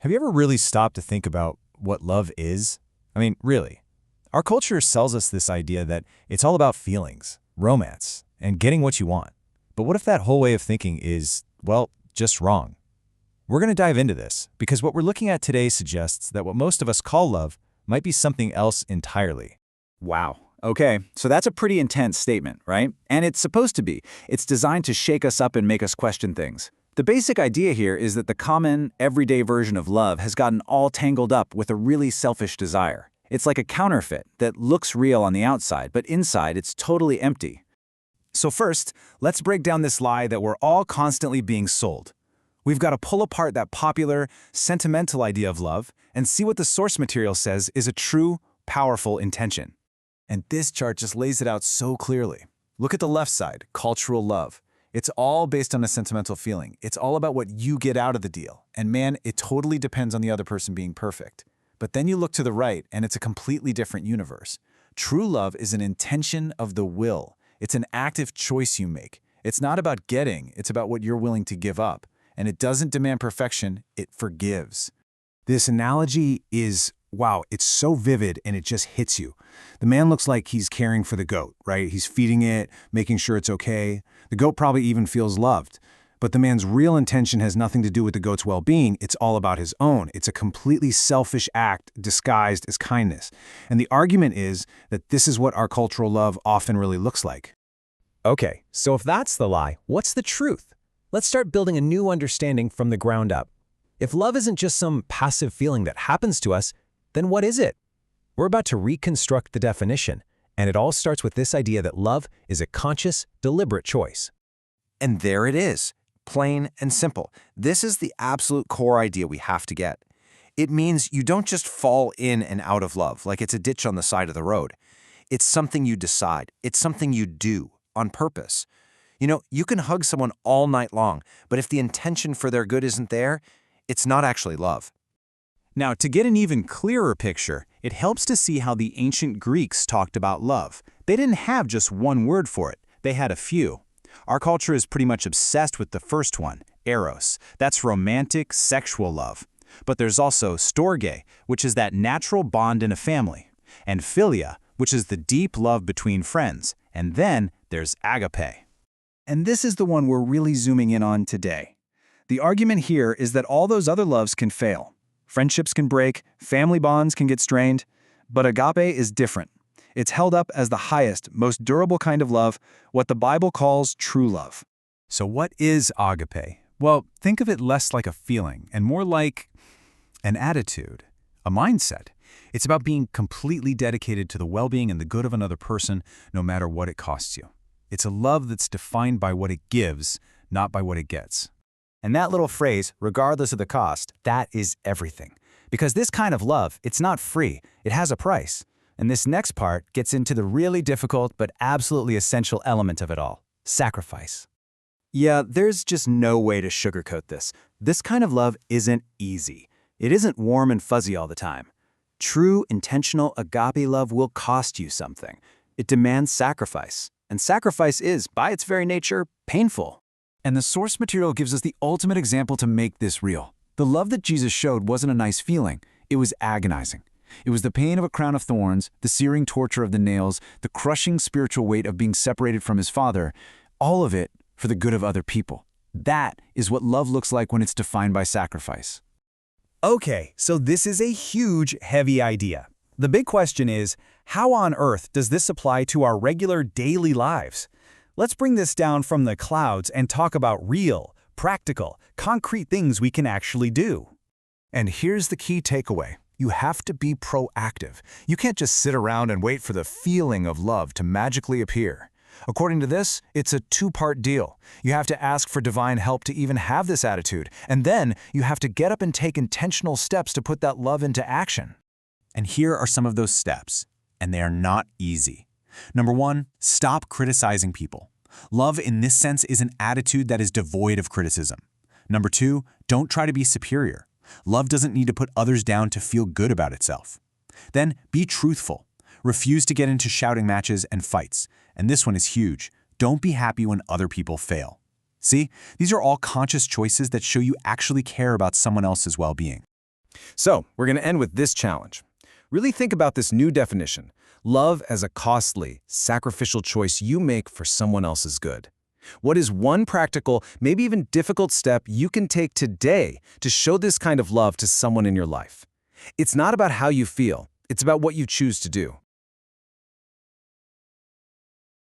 Have you ever really stopped to think about what love is? I mean, really. Our culture sells us this idea that it's all about feelings, romance, and getting what you want. But what if that whole way of thinking is, well, just wrong? We're going to dive into this because what we're looking at today suggests that what most of us call love might be something else entirely. Wow. Okay, so that's a pretty intense statement, right? And it's supposed to be. It's designed to shake us up and make us question things. The basic idea here is that the common, everyday version of love has gotten all tangled up with a really selfish desire. It's like a counterfeit that looks real on the outside, but inside it's totally empty. So first, let's break down this lie that we're all constantly being sold. We've got to pull apart that popular, sentimental idea of love and see what the source material says is a true, powerful intention. And this chart just lays it out so clearly. Look at the left side, cultural love. It's all based on a sentimental feeling. It's all about what you get out of the deal. And man, it totally depends on the other person being perfect. But then you look to the right, and it's a completely different universe. True love is an intention of the will. It's an active choice you make. It's not about getting, it's about what you're willing to give up. And it doesn't demand perfection, it forgives. This analogy is, wow, it's so vivid and it just hits you. The man looks like he's caring for the goat, right? He's feeding it, making sure it's okay. The goat probably even feels loved. But the man's real intention has nothing to do with the goat's well-being. It's all about his own. It's a completely selfish act disguised as kindness. And the argument is that this is what our cultural love often really looks like. Okay, so if that's the lie, what's the truth? Let's start building a new understanding from the ground up. If love isn't just some passive feeling that happens to us, then what is it? We're about to reconstruct the definition, and it all starts with this idea that love is a conscious, deliberate choice. And there it is, plain and simple. This is the absolute core idea we have to get. It means you don't just fall in and out of love like it's a ditch on the side of the road. It's something you decide. It's something you do on purpose. You know, you can hug someone all night long, but if the intention for their good isn't there, it's not actually love. Now, to get an even clearer picture, it helps to see how the ancient Greeks talked about love. They didn't have just one word for it. They had a few. Our culture is pretty much obsessed with the first one, eros. That's romantic, sexual love. But there's also storge, which is that natural bond in a family, and philia, which is the deep love between friends. And then there's agape. And this is the one we're really zooming in on today. The argument here is that all those other loves can fail. Friendships can break, family bonds can get strained, but agape is different. It's held up as the highest, most durable kind of love, what the Bible calls true love. So what is agape? Well, think of it less like a feeling and more like an attitude, a mindset. It's about being completely dedicated to the well-being and the good of another person, no matter what it costs you. It's a love that's defined by what it gives, not by what it gets. And that little phrase, regardless of the cost, that is everything. Because this kind of love, it's not free. It has a price. And this next part gets into the really difficult but absolutely essential element of it all, sacrifice. Yeah, there's just no way to sugarcoat this. This kind of love isn't easy. It isn't warm and fuzzy all the time. True, intentional agape love will cost you something. It demands sacrifice. And sacrifice is, by its very nature, painful. And the source material gives us the ultimate example to make this real. The love that Jesus showed wasn't a nice feeling. It was agonizing. It was the pain of a crown of thorns, the searing torture of the nails, the crushing spiritual weight of being separated from his Father, all of it for the good of other people. That is what love looks like when it's defined by sacrifice. Okay, so this is a huge, heavy idea. The big question is, how on earth does this apply to our regular daily lives? Let's bring this down from the clouds and talk about real, practical, concrete things we can actually do. And here's the key takeaway. You have to be proactive. You can't just sit around and wait for the feeling of love to magically appear. According to this, it's a two-part deal. You have to ask for divine help to even have this attitude, and then you have to get up and take intentional steps to put that love into action. And here are some of those steps, and they are not easy. Number one, stop criticizing people. Love in this sense is an attitude that is devoid of criticism. Number two, don't try to be superior. Love doesn't need to put others down to feel good about itself. Then be truthful. Refuse to get into shouting matches and fights. And this one is huge. Don't be happy when other people fail. See, these are all conscious choices that show you actually care about someone else's well-being. So, we're going to end with this challenge. Really think about this new definition: love as a costly, sacrificial choice you make for someone else's good. What is one practical, maybe even difficult step you can take today to show this kind of love to someone in your life? It's not about how you feel, it's about what you choose to do.